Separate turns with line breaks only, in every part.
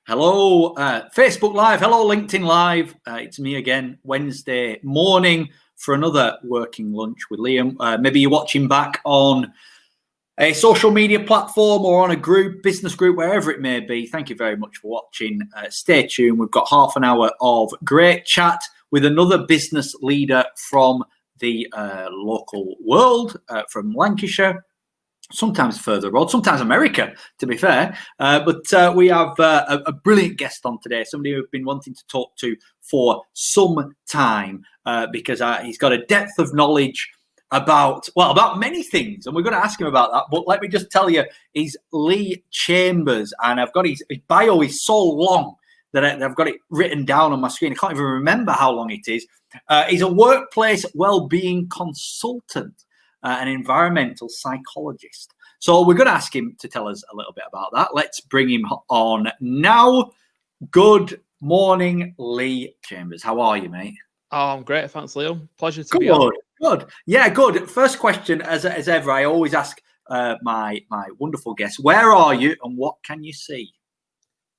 Hello, Facebook Live. Hello, LinkedIn Live. It's me again, Wednesday morning for another working lunch with Liam. Maybe you're watching back on a social media platform or on a group, business group, wherever it may be. Thank you very much for watching. Stay tuned. We've got half an hour of great chat with another business leader from the local world, from Lancashire. Sometimes further abroad, sometimes America, to be fair. But we have a brilliant guest on today, somebody who I've been wanting to talk to for some time because he's got a depth of knowledge about many things. And we're going to ask him about that. But let me just tell you, he's Lee Chambers. And I've got his bio is so long that I've got it written down on my screen. I can't even remember how long it is. He's a workplace well-being consultant. An environmental psychologist. So we're going to ask him to tell us a little bit about that. Let's bring him on now. Good morning, Lee Chambers. How are you, mate?
Oh, I'm great. Thanks, Leo. Pleasure to be on.
Good. Yeah, good. First question, as ever, I always ask my wonderful guests, where are you and what can you see?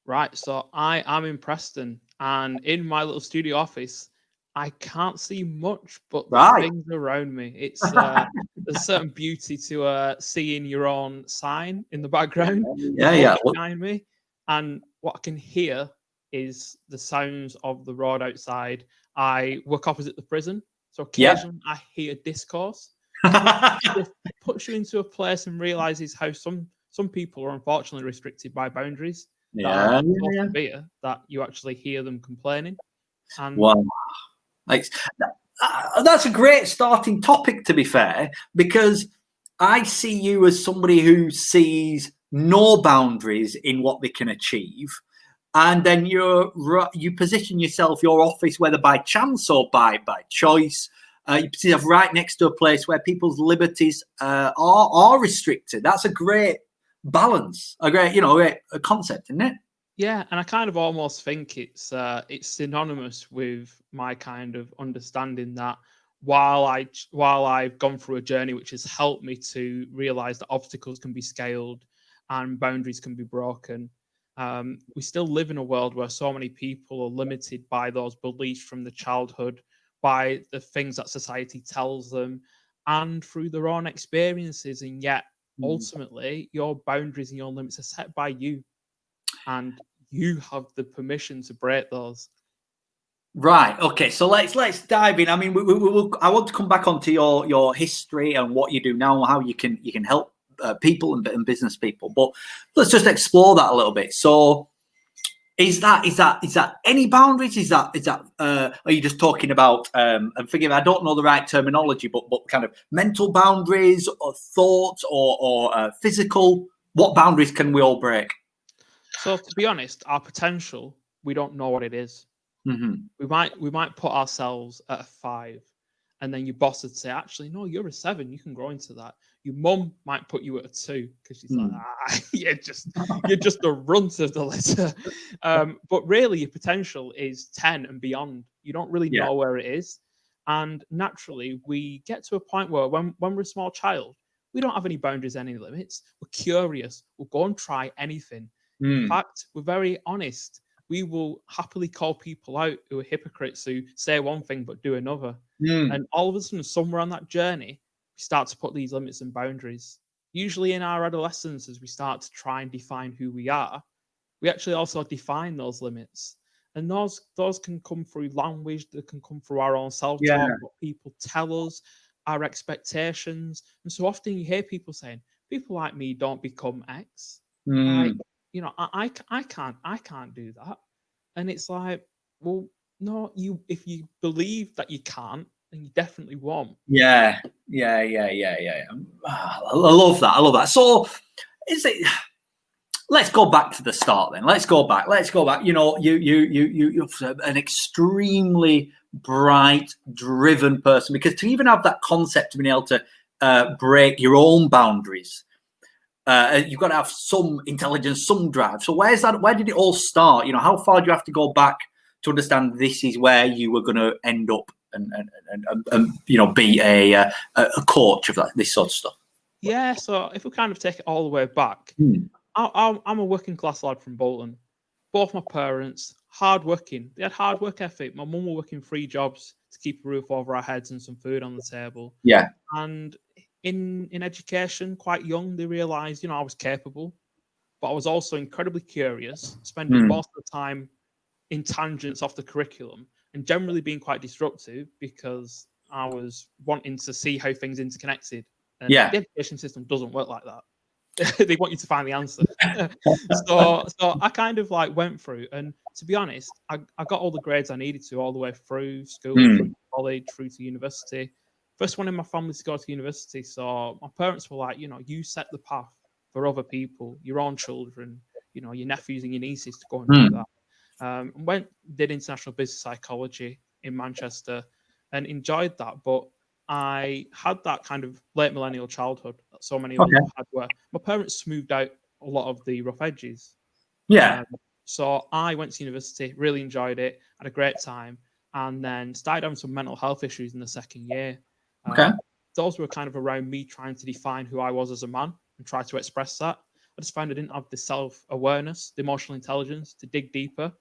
Right. So I am in Preston, and in my little studio office, I can't see much, but the things around me. It's there's a certain beauty to seeing your own sign in the background. Behind me, and what I can hear is the sounds of the road outside. I work opposite the prison, so occasionally I hear discourse. It puts you into a place and realizes how some people are unfortunately restricted by boundaries. So severe that you actually hear them complaining. And
wow. That's a great starting topic, to be fair, because I see you as somebody who sees no boundaries in what they can achieve. And then you position yourself, your office, whether by chance or by choice, you position yourself right next to a place where people's liberties are restricted. That's a great balance, a great a concept, isn't it?
Yeah, and I kind of almost think it's synonymous with my kind of understanding that while I've gone through a journey which has helped me to realize that obstacles can be scaled and boundaries can be broken, we still live in a world where so many people are limited by those beliefs from the childhood, by the things that society tells them, and through their own experiences. And yet, ultimately, your boundaries and your limits are set by you. And you have the permission to break those.
Right. Okay. So let's dive in. I mean, I want to come back onto your history and what you do now, and how you can help people and business people. But let's just explore that a little bit. So, is that any boundaries? Is that are you just talking about? And forgive me, I don't know the right terminology, but kind of mental boundaries or thoughts or physical. What boundaries can we all break?
So to be honest, our potential, we don't know what it is. We might put ourselves at a 5, and then your boss would say, actually, no, you're a 7. You can grow into that. Your mum might put you at a 2 because she's like, you're just the runt of the litter. But really, your potential is 10 and beyond. You don't really know where it is. And naturally, we get to a point where when we're a small child, we don't have any boundaries, any limits. We're curious. We'll go and try anything. In fact, we're very honest. We will happily call people out who are hypocrites, who say one thing but do another. And all of a sudden, somewhere on that journey, we start to put these limits and boundaries. Usually in our adolescence, as we start to try and define who we are, we actually also define those limits. And those can come through language, they can come through our own self-talk, what people tell us, our expectations. And so often you hear people saying, people like me don't become X. Like, I can't do that. And it's like, well, no, if you believe that you can't, then you definitely won't.
Yeah. I love that. So let's go back to the start then. Let's go back. You're an extremely bright, driven person, because to even have that concept of being able to break your own boundaries, you've got to have some intelligence, some drive. So where did it all start? How far do you have to go back to understand this is where you were going to end up and be a coach of this sort of stuff?
Yeah, so if we kind of take it all the way back, I'm a working class lad from Bolton, both my parents, hardworking. They had hard work ethic. My mum was working 3 jobs to keep a roof over our heads and some food on the table.
Yeah.
And in education, quite young, they realised, I was capable, but I was also incredibly curious, spending most of the time in tangents off the curriculum and generally being quite disruptive because I was wanting to see how things interconnected. And the education system doesn't work like that. They want you to find the answer. so I kind of like went through, and to be honest, I got all the grades I needed to all the way through school, through college, through to university. First one in my family to go to university. So my parents were like, you set the path for other people, your own children, your nephews and your nieces to go and do that. Did international business psychology in Manchester and enjoyed that. But I had that kind of late millennial childhood that so many others had, where my parents smoothed out a lot of the rough edges.
Yeah.
So I went to university, really enjoyed it, had a great time, and then started having some mental health issues in the second year. Those were kind of around me trying to define who I was as a man and try to express that. I just found I didn't have the self-awareness, the emotional intelligence to dig deeper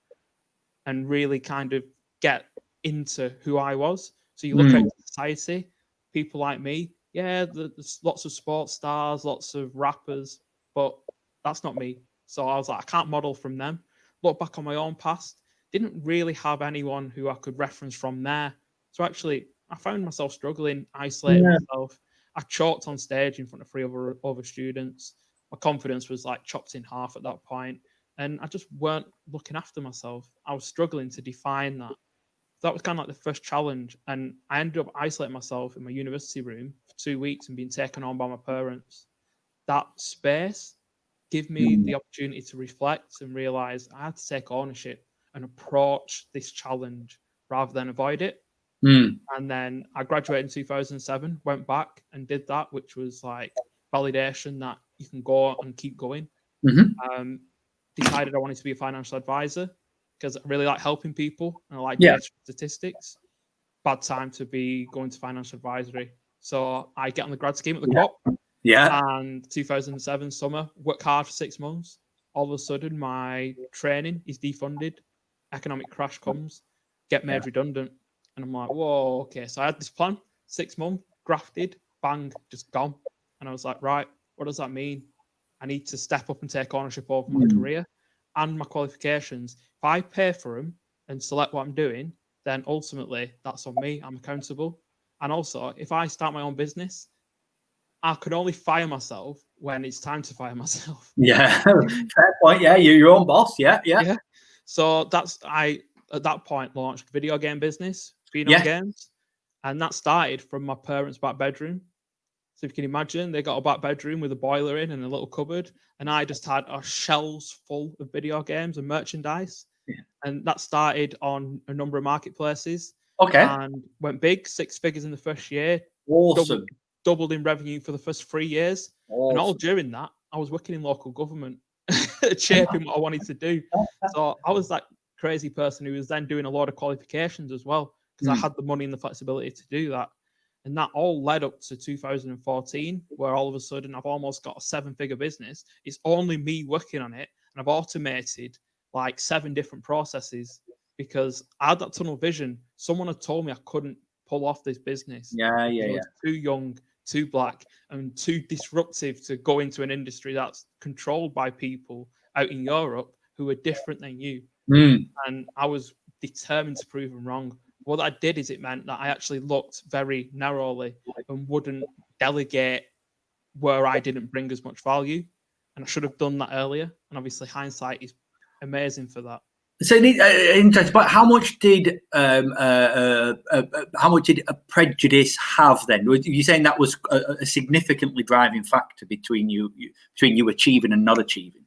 and really kind of get into who I was. So you look at society, people like me, there's lots of sports stars, lots of rappers, but that's not me. So I was like, I can't model from them. Look back on my own past, didn't really have anyone who I could reference from there. So actually, I found myself struggling, isolating myself. I choked on stage in front of 3 other students. My confidence was like chopped in half at that point, and I just weren't looking after myself. I was struggling to define that. That was kind of like the first challenge, and I ended up isolating myself in my university room for 2 weeks and being taken on by my parents. That space gave me the opportunity to reflect and realize I had to take ownership and approach this challenge rather than avoid it. And then I graduated in 2007, went back and did that, which was like validation that you can go and keep going. Decided I wanted to be a financial advisor because I really like helping people and I like data statistics. Bad time to be going to financial advisory. So I get on the grad scheme at the Co-op. And 2007 summer, work hard for 6 months. All of a sudden, my training is defunded. Economic crash comes, get made redundant. And I'm like, whoa, okay. So I had this plan, 6 months, grafted, bang, just gone. And I was like, right, what does that mean? I need to step up and take ownership over my career and my qualifications. If I pay for them and select what I'm doing, then ultimately that's on me. I'm accountable. And also, if I start my own business, I could only fire myself when it's time to fire myself.
Yeah, fair point. Yeah, you're your own boss. Yeah.
So I at that point launched video game business, Pheno Games, and that started from my parents' back bedroom. So if you can imagine, they got a back bedroom with a boiler in and a little cupboard, and I just had shelves full of video games and merchandise. And that started on a number of marketplaces. And went big, 6 figures in the first year.
Awesome.
Doubled in revenue for the first 3 years. And all during that, I was working in local government, shaping what I wanted to do. So I was that crazy person who was then doing a lot of qualifications as well, because I had the money and the flexibility to do that. And that all led up to 2014, where all of a sudden I've almost got a 7-figure business. It's only me working on it. And I've automated like 7 different processes because I had that tunnel vision. Someone had told me I couldn't pull off this business. I was too young, too black, and too disruptive to go into an industry that's controlled by people out in Europe who are different than you. And I was determined to prove them wrong. What I did is it meant that I actually looked very narrowly and wouldn't delegate where I didn't bring as much value. And I should have done that earlier. And obviously hindsight is amazing for that.
So interesting. But how much did a prejudice have then? Were you saying that was a significantly driving factor between you achieving and not achieving?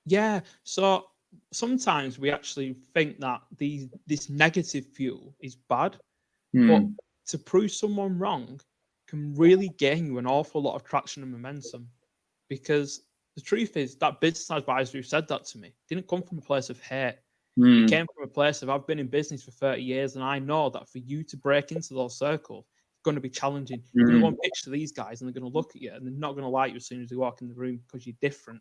Yeah. So sometimes we actually think that this negative fuel is bad, but to prove someone wrong can really gain you an awful lot of traction and momentum. Because the truth is that business advisor who said that to me didn't come from a place of hate. It came from a place of I've been in business for 30 years and I know that for you to break into those circles, it's going to be challenging. You're going to go and pitch to these guys and they're going to look at you and they're not going to like you as soon as you walk in the room because you're different.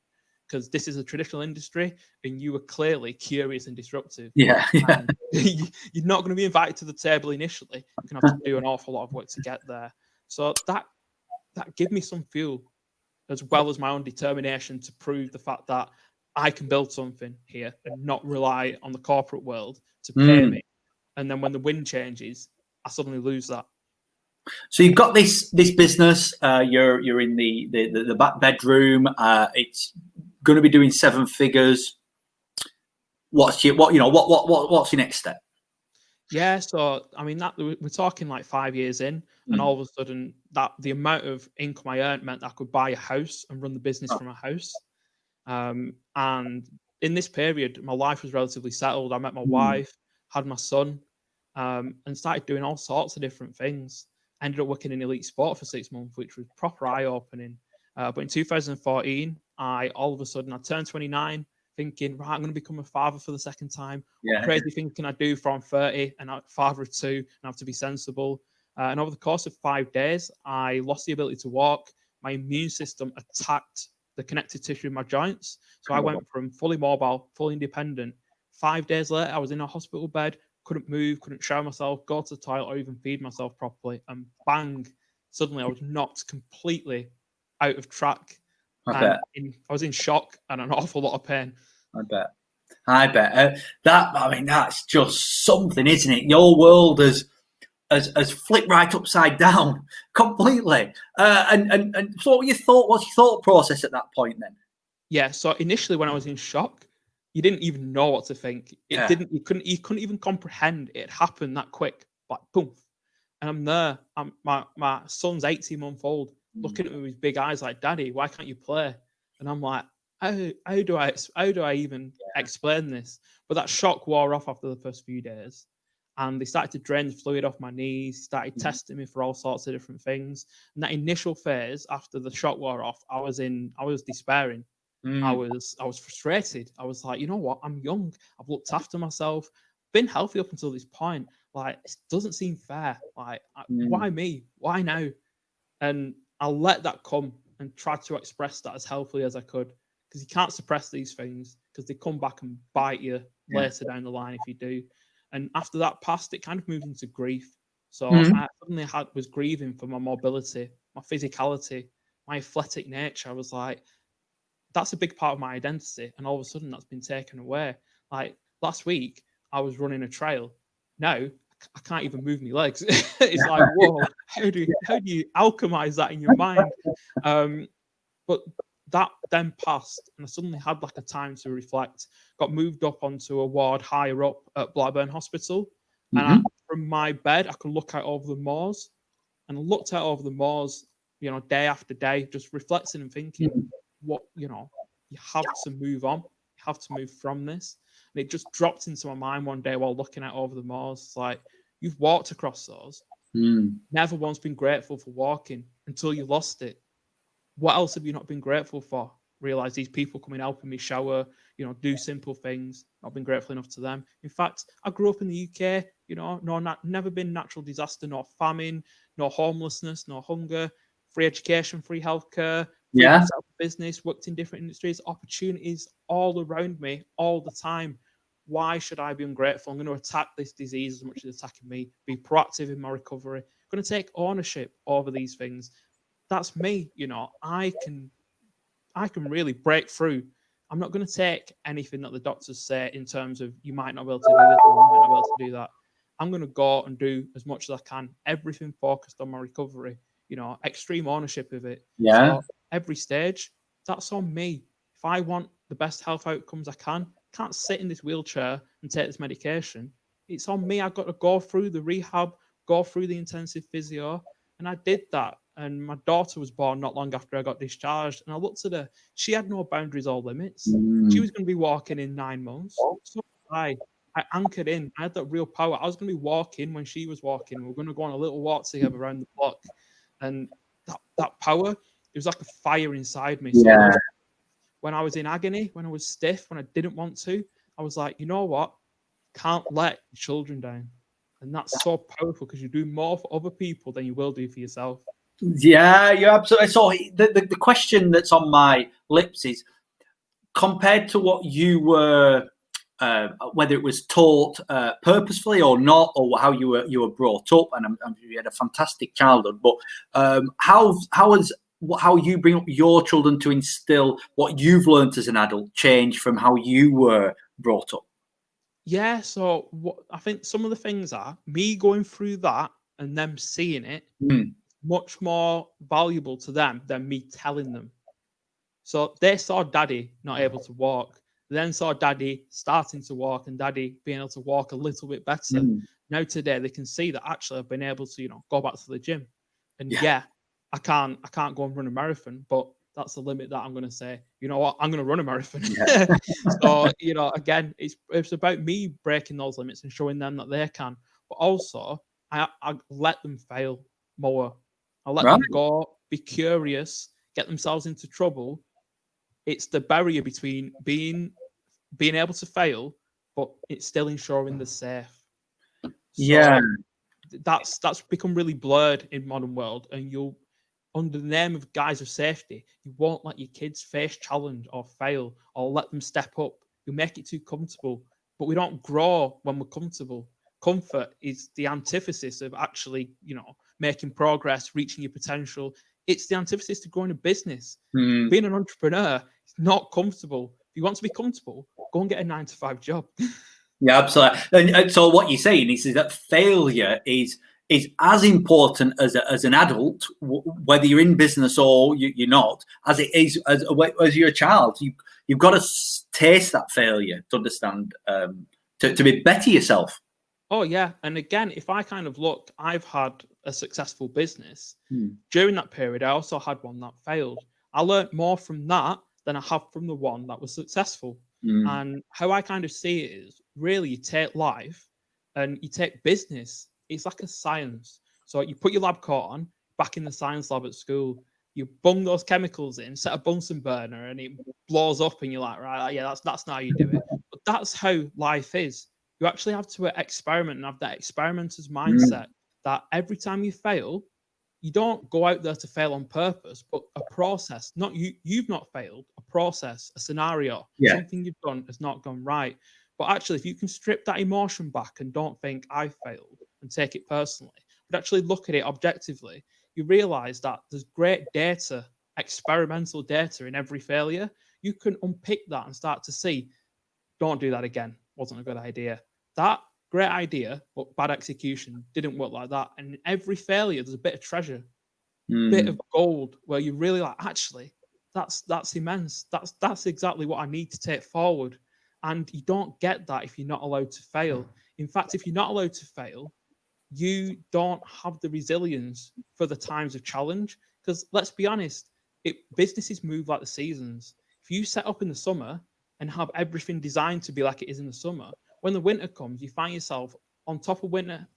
because this is a traditional industry and you were clearly curious and disruptive.
Yeah.
And you're not going to be invited to the table initially. You're going to have to do an awful lot of work to get there. So that gave me some fuel, as well as my own determination to prove the fact that I can build something here and not rely on the corporate world to pay me. And then when the wind changes, I suddenly lose that.
So you've got this business. You're in the back bedroom. It's going to be doing 7 figures. What's your next step?
Yeah, so I mean that we're talking like 5 years in, and all of a sudden that the amount of income I earned meant I could buy a house and run the business from a house. And in this period, my life was relatively settled. I met my wife, had my son, and started doing all sorts of different things. Ended up working in elite sport for 6 months, which was proper eye-opening. But in 2014, I turned 29, thinking, right, I'm going to become a father for the second time. What crazy thing can I do from 30 and a father of 2 and have to be sensible? And over the course of 5 days, I lost the ability to walk. My immune system attacked the connective tissue in my joints. So I went from fully mobile, fully independent. 5 days later, I was in a hospital bed, couldn't move, couldn't shower myself, go to the toilet, or even feed myself properly. And bang, suddenly I was knocked completely out of track. I was in shock and an awful lot of pain.
I bet. That's just something, isn't it? Your world has flipped right upside down completely. And so what's your thought process at that point then?
Yeah, so initially when I was in shock, you didn't even know what to think. You couldn't even comprehend it happened that quick, like boom. And I'm there. My son's 18-month-old, looking at me with his big eyes like, "Daddy, why can't you play?" And I'm like, how do I even explain this? But that shock wore off after the first few days, and they started to drain the fluid off my knees, started testing me for all sorts of different things. And that initial phase after the shock wore off, I was despairing. I was frustrated. I was like, you know what? I'm young. I've looked after myself, been healthy up until this point. Like, it doesn't seem fair. Like, why me? Why now? And I let that come and try to express that as healthily as I could, because you can't suppress these things because they come back and bite you later down the line if you do. And after that passed, it kind of moved into grief. So I suddenly was grieving for my mobility, my physicality, my athletic nature. I was like, that's a big part of my identity, and all of a sudden that's been taken away. Like last week, I was running a trail. Now I can't even move my legs. It's like, whoa, how do you alchemize that in your mind? But that then passed, and I suddenly had like a time to reflect. Got moved up onto a ward higher up at Blackburn Hospital, and from my bed I could look out over the moors, and I looked out over the moors, day after day, just reflecting and thinking, you have to move on, you have to move from this. And it just dropped into my mind one day while looking out over the moors. It's like, you've walked across those, never once been grateful for walking until you lost it. What else have you not been grateful for? Realize these people coming helping me shower, do simple things, not been grateful enough to them. In fact, I grew up in the UK, never been natural disaster, nor famine, nor homelessness, nor hunger, free education, free healthcare, business, worked in different industries, opportunities all around me all the time. Why should I be ungrateful? I'm going to attack this disease as much as it's attacking me, be proactive in my recovery. I'm going to take ownership over these things. That's me. I can really break through. I'm not going to take anything that the doctors say in terms of you might not be able to do this or you might not be able to do that. I'm going to go and do as much as I can, everything focused on my recovery, extreme ownership of it. So every stage, that's on me. If I want the best health outcomes I can't sit in this wheelchair and take this medication. It's on me. I've got to go through the rehab, go through the intensive physio. And I did that. And my daughter was born not long after I got discharged. And I looked at her. She had no boundaries or limits. She was going to be walking in 9 months. So I anchored in. I had that real power. I was going to be walking when she was walking. We were going to go on a little walk together around the block. And that power, it was like a fire inside me. So when I was in agony, when I was stiff, when I didn't want to, I was like, you know what? Can't let your children down. And that's so powerful because you do more for other people than you will do for yourself.
Yeah, you're absolutely. So the question that's on my lips is, compared to what you were, whether it was taught purposefully or not, or how you were brought up, and you had a fantastic childhood. But how you bring up your children to instill what you've learned as an adult change from how you were brought up?
Yeah, so what I think some of the things are me going through that and them seeing it much more valuable to them than me telling them. So they saw daddy not able to walk, then saw daddy starting to walk and daddy being able to walk a little bit better. Now today they can see that actually I've been able to, go back to the gym. And I can't go and run a marathon, but that's the limit that I'm going to say, you know what, I'm going to run a marathon. Yeah. So, again, it's about me breaking those limits and showing them that they can. But also, I let them fail more. I let them go, be curious, get themselves into trouble. It's the barrier between being able to fail, but it's still ensuring they're safe. So that's become really blurred in modern world, and you'll, under the name of guise of safety, you won't let your kids face challenge or fail or let them step up. You make it too comfortable, but we don't grow when we're comfortable. Comfort is the antithesis of actually, making progress, reaching your potential. It's the antithesis to growing a business. Being an entrepreneur is not comfortable. If you want to be comfortable, go and get a 9-to-5 job.
Yeah, absolutely. And so what you're saying is that failure is as important as an adult, whether you're in business or you're not, as it is as you're a child. You've got to taste that failure to understand, to be better yourself.
Oh, yeah. And again, if I kind of look, I've had a successful business. During that period, I also had one that failed. I learned more from that than I have from the one that was successful. And how I kind of see it is really you take life and you take business. It's like a science. So you put your lab coat on, back in the science lab at school, you bung those chemicals in, set a Bunsen burner, and it blows up, and you're like, right, yeah, that's not how you do it. But that's how life is. You actually have to experiment and have that experimenter's mindset that every time you fail, you don't go out there to fail on purpose, but a process. Not you've not failed, a process, a scenario, something you've done has not gone right. But actually, if you can strip that emotion back and don't think I failed and take it personally, but actually look at it objectively, you realize that there's great data, experimental data in every failure. You can unpick that and start to see, don't do that again. Wasn't a good idea. That great idea, but bad execution didn't work like that. And in every failure, there's a bit of treasure, bit of gold where you really like, actually, that's immense. That's exactly what I need to take forward. And you don't get that if you're not allowed to fail. In fact, if you're not allowed to fail, you don't have the resilience for the times of challenge. Because let's be honest, businesses move like the seasons. If you set up in the summer and have everything designed to be like it is in the summer, when the winter comes, you find yourself on top of Winter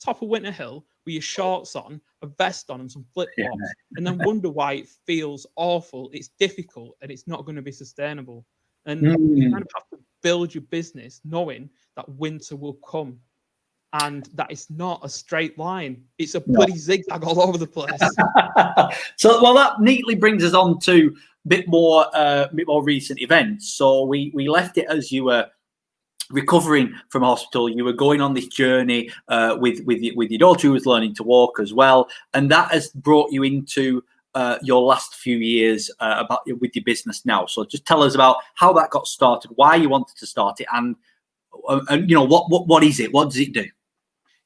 Hill with your shorts on, a vest on, and some flip-flops, and then wonder why it feels awful, it's difficult, and it's not going to be sustainable. And you kind of have to build your business knowing that winter will come, and that it's not a straight line. It's a bloody zigzag all over the place.
So, well, that neatly brings us on to a bit more recent events. So we left it as you were recovering from hospital. You were going on this journey with your daughter, who was learning to walk as well, and that has brought you into your last few years with your business now. So just tell us about how that got started, why you wanted to start it, and what is it? What does it do?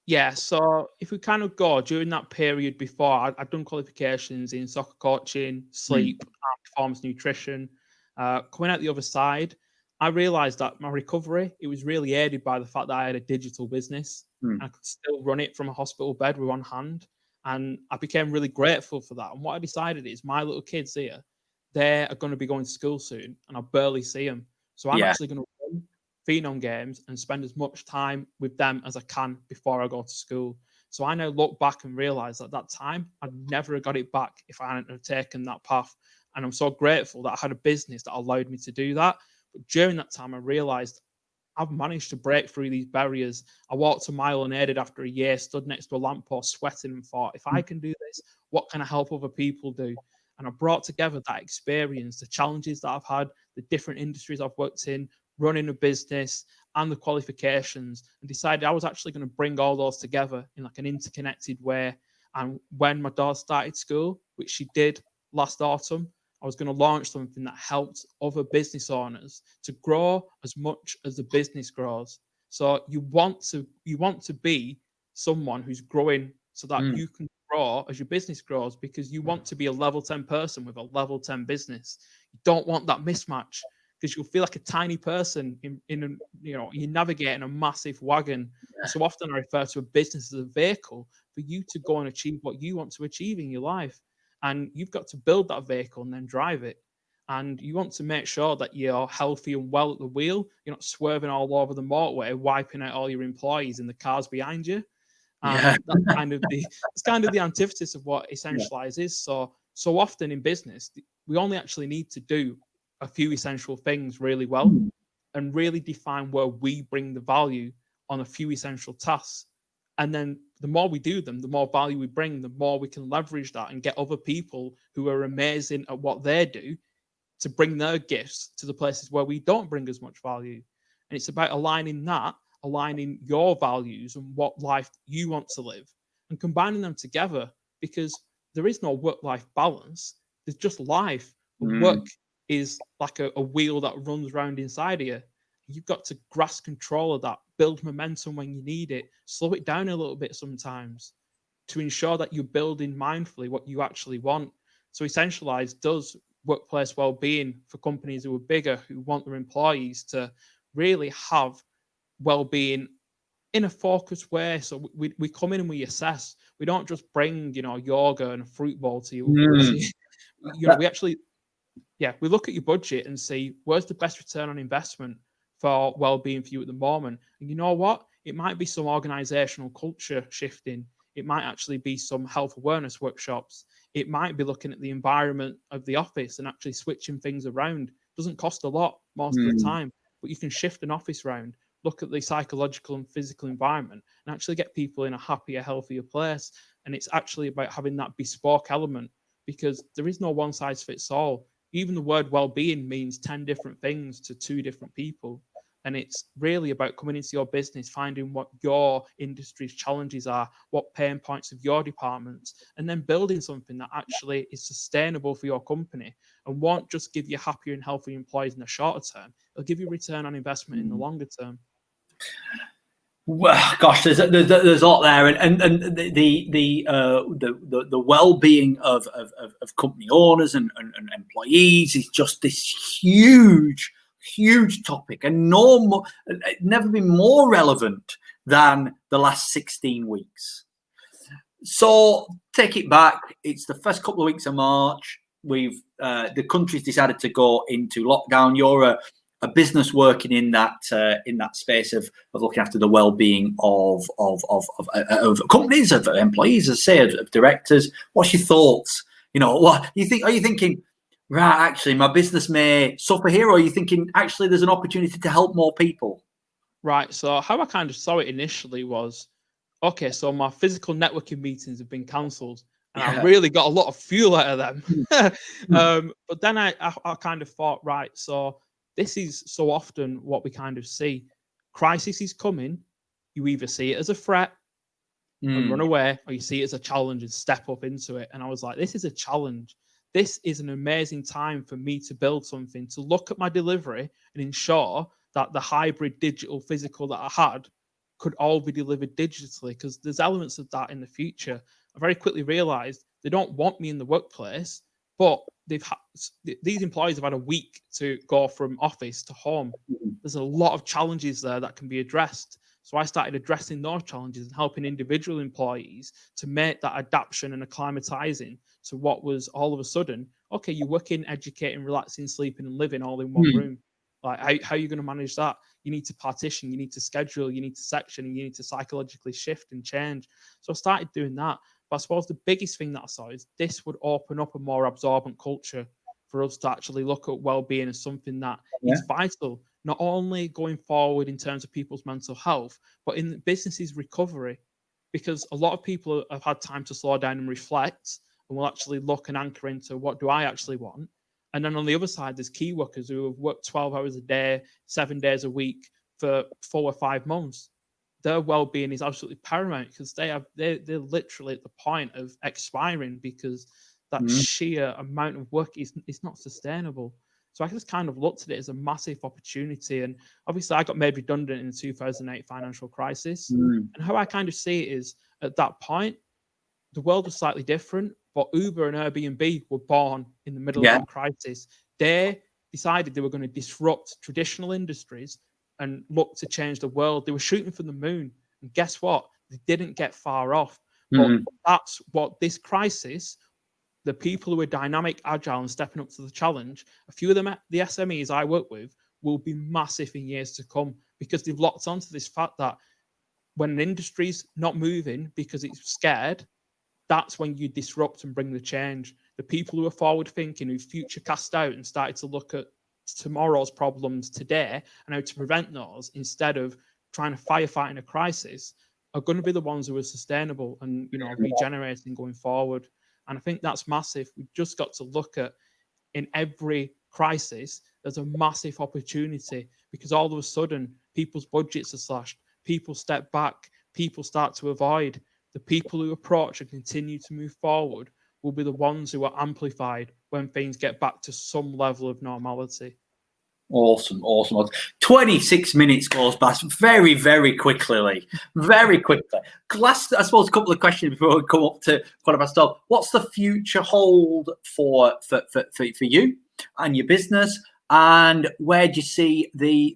Yeah, so if we kind of go during that period before, I'd done qualifications in soccer coaching, sleep, and performance nutrition. Coming out the other side, I realized that my recovery, it was really aided by the fact that I had a digital business. And I could still run it from a hospital bed with one hand. And I became really grateful for that. And what I decided is my little kids here, they are going to be going to school soon, and I barely see them. So I'm actually going to run Phenom games and spend as much time with them as I can before I go to school. So I now look back and realize at that time, I'd never have got it back if I hadn't have taken that path. And I'm so grateful that I had a business that allowed me to do that. But during that time, I realized I've managed to break through these barriers. I walked a mile unaided after a year, stood next to a lamppost, sweating, and thought, if I can do this, what can I help other people do? And I brought together that experience, the challenges that I've had, the different industries I've worked in, running a business, and the qualifications, and decided I was actually going to bring all those together in like an interconnected way. And when my daughter started school, which she did last autumn, I was going to launch something that helped other business owners to grow as much as the business grows. So you want to be someone who's growing so that you can grow as your business grows, because you want to be a level 10 person with a level 10 business. You don't want that mismatch, because you'll feel like a tiny person in you're navigating a massive wagon. And so often I refer to a business as a vehicle for you to go and achieve what you want to achieve in your life. And you've got to build that vehicle and then drive it. And you want to make sure that you're healthy and well at the wheel. You're not swerving all over the motorway, wiping out all your employees in the cars behind you. And that's kind of the antithesis of what Essentialize is. So often in business, we only actually need to do a few essential things really well and really define where we bring the value on a few essential tasks. And then the more we do them, the more value we bring, the more we can leverage that and get other people who are amazing at what they do to bring their gifts to the places where we don't bring as much value. And it's about aligning your values and what life you want to live and combining them together, because there is no work-life balance. There's just life. Work is like a wheel that runs around inside of you. You've got to grasp control of that, build momentum when you need it, slow it down a little bit sometimes to ensure that you're building mindfully what you actually want. So Essentialize does workplace well-being for companies who are bigger, who want their employees to really have well-being in a focused way. So we come in and we assess. We don't just bring, yoga and a fruit bowl to you. We actually, we look at your budget and see where's the best return on investment for well-being for you at the moment. And you know what? It might be some organizational culture shifting. It might actually be some health awareness workshops. It might be looking at the environment of the office and actually switching things around. It doesn't cost a lot most of the time, but you can shift an office around, look at the psychological and physical environment, and actually get people in a happier, healthier place. And it's actually about having that bespoke element, because there is no one size fits all. Even the word well-being means 10 different things to 2 different people. And it's really about coming into your business, finding what your industry's challenges are, what pain points of your departments, and then building something that actually is sustainable for your company and won't just give you happier and healthier employees in the shorter term. It'll give you return on investment in the longer term.
Well, gosh, there's a lot there, and the well-being of company owners and employees is just this huge topic, and never been more relevant than the last 16 weeks. So take it back. It's the first couple of weeks of March. We've the country's decided to go into lockdown. You're a business working in that space of looking after the well-being of companies, of employees, as I say, of directors. What's your thoughts? What you think? Are you thinking, right, actually, my business may suffer here, or are you thinking, actually, there's an opportunity to help more people?
Right. So how I kind of saw it initially was, okay, so my physical networking meetings have been cancelled, and I really got a lot of fuel out of them. But then I kind of thought, right, so this is so often what we kind of see. Crisis is coming. You either see it as a threat and run away, or you see it as a challenge and step up into it. And I was like, this is a challenge. This is an amazing time for me to build something, to look at my delivery and ensure that the hybrid digital physical that I had could all be delivered digitally, because there's elements of that in the future. I very quickly realized they don't want me in the workplace, but these employees have had a week to go from office to home. There's a lot of challenges there that can be addressed. So I started addressing those challenges and helping individual employees to make that adaptation and acclimatizing to what was all of a sudden, okay, you're working, educating, relaxing, sleeping, and living all in one room. Like, how are you going to manage that? You need to partition, you need to schedule, you need to section, and you need to psychologically shift and change. So I started doing that. But I suppose the biggest thing that I saw is this would open up a more absorbent culture for us to actually look at well-being as something that is vital, not only going forward in terms of people's mental health, but in businesses' recovery. Because a lot of people have had time to slow down and reflect and will actually look and anchor into what do I actually want. And then on the other side, there's key workers who have worked 12 hours a day, 7 days a week for 4 or 5 months. Their well-being is absolutely paramount because they're literally at the point of expiring because that sheer amount of work is not sustainable. So I just kind of looked at it as a massive opportunity. And obviously I got made redundant in the 2008 financial crisis. And how I kind of see it is at that point, the world was slightly different, but Uber and Airbnb were born in the middle of that crisis. They decided they were going to disrupt traditional industries and look to change the world. They were shooting for the moon. And guess what? They didn't get far off. But that's what this crisis, the people who are dynamic, agile, and stepping up to the challenge, a few of them, the SMEs I work with, will be massive in years to come because they've locked onto this fact that when an industry's not moving because it's scared, that's when you disrupt and bring the change. The people who are forward thinking, who future cast out and started to look at tomorrow's problems today and how to prevent those instead of trying to firefight in a crisis, are going to be the ones who are sustainable and, you know, regenerating going forward. And I think that's massive. We've just got to look at, in every crisis, there's a massive opportunity because all of a sudden people's budgets are slashed, people step back, people start to avoid. The people who approach and continue to move forward will be the ones who are amplified when things get back to some level of normality.
Awesome. 26 minutes goes past very, very quickly, Lee. Very quickly. Last, I suppose, a couple of questions before we come up to 12:15. What's the future hold for you and your business? And where do you see the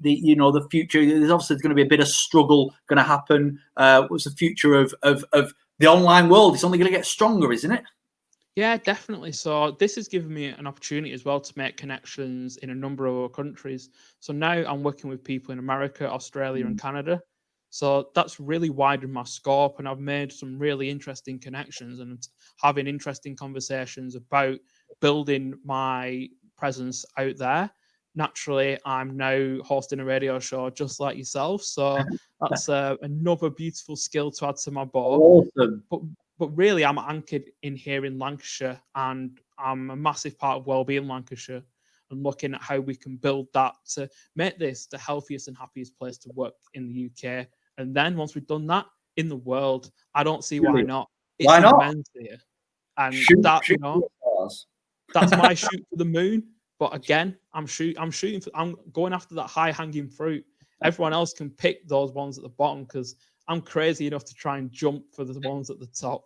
future? There's obviously going to be a bit of struggle going to happen. What's the future of the online world? It's only going to get stronger, isn't it?
Yeah, definitely. So this has given me an opportunity as well to make connections in a number of other countries. So now I'm working with people in America, Australia, and Canada. So that's really widened my scope, and I've made some really interesting connections and having interesting conversations about building my presence out there. Naturally, I'm now hosting a radio show just like yourself. So that's another beautiful skill to add to my bow.
Awesome.
But really, I'm anchored in here in Lancashire, and I'm a massive part of Wellbeing Lancashire and looking at how we can build that to make this the healthiest and happiest place to work in the UK. And then once we've done that in the world, I don't see why not. It's
why not?
immense here. And that's my shoot for the moon. But again, I'm going after that high hanging fruit. Everyone else can pick those ones at the bottom because I'm crazy enough to try and jump for the ones at the top.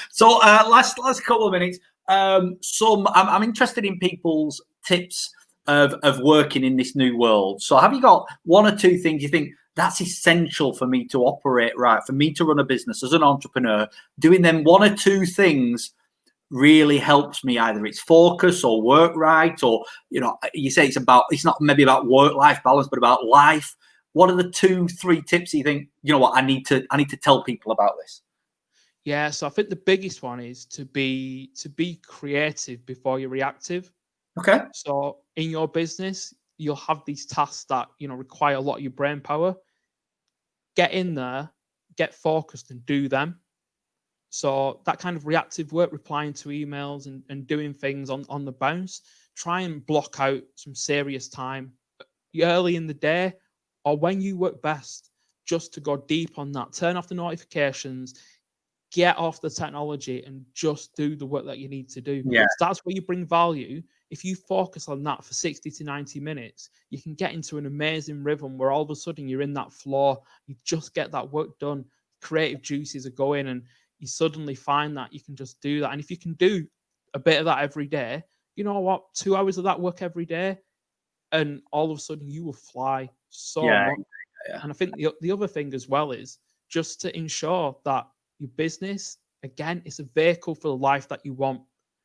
So last couple of minutes. I'm interested in people's tips of working in this new world. So have you got one or two things you think that's essential for me to operate right, for me to run a business as an entrepreneur? Doing them one or two things really helps me. Either it's focus or work right, or you say it's not maybe about work-life balance, but about life. What are the 2-3 tips you think, I need to tell people about this?
Yeah, so I think the biggest one is to be creative before you're reactive.
Okay.
So in your business, you'll have these tasks that require a lot of your brain power. Get in there, get focused, and do them. So that kind of reactive work, replying to emails and doing things on the bounce, try and block out some serious time early in the day or when you work best, just to go deep on that. Turn off the notifications, get off the technology, and just do the work that you need to do.
Yeah.
So that's where you bring value. If you focus on that for 60 to 90 minutes, you can get into an amazing rhythm where all of a sudden you're in that flow. You just get that work done. Creative juices are going, and you suddenly find that you can just do that. And if you can do a bit of that every day, you know what? 2 hours of that work every day, and all of a sudden you will fly so much. Yeah. And I think the other thing as well is just to ensure that your business, again, is a vehicle for the life that you want.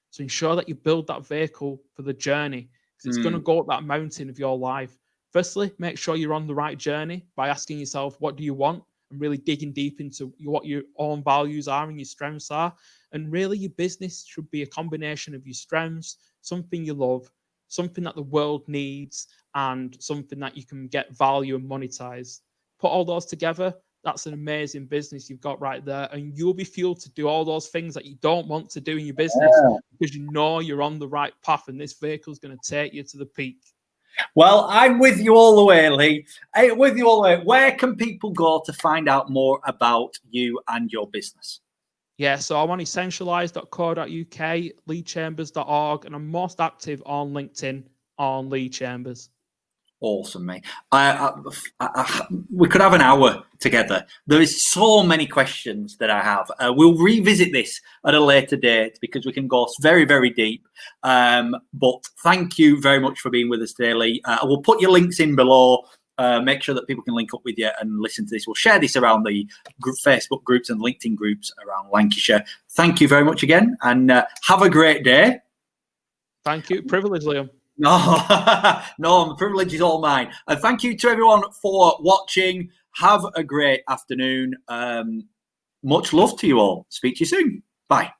So ensure that you build that vehicle for the journey, because it's going to go up that mountain of your life. Firstly, make sure you're on the right journey by asking yourself, what do you want? And really digging deep into what your own values are and your strengths are. And really, your business should be a combination of your strengths, something you love, something that the world needs, and something that you can get value and monetize. Put all those together, That's an amazing business you've got right there. And you'll be fueled to do all those things that you don't want to do in your business because you know you're on the right path and this vehicle is going to take you to the peak.
Well, I'm with you all the way, Lee. Hey, with you all the way. Where can people go to find out more about you and your business?
Yeah, so I'm on essentialize.co.uk, leechambers.org, and I'm most active on LinkedIn on Lee Chambers.
Awesome, mate. We could have an hour together. There is so many questions that I have. We'll revisit this at a later date because we can go very, very deep. But thank you very much for being with us today, Lee. I will put your links in below. Make sure that people can link up with you and listen to this. We'll share this around the Facebook groups and LinkedIn groups around Lancashire. Thank you very much again, and have a great day.
Thank you. Privilege, Liam.
No, the privilege is all mine. And thank you to everyone for watching. Have a great afternoon. Much love to you all. Speak to you soon. Bye.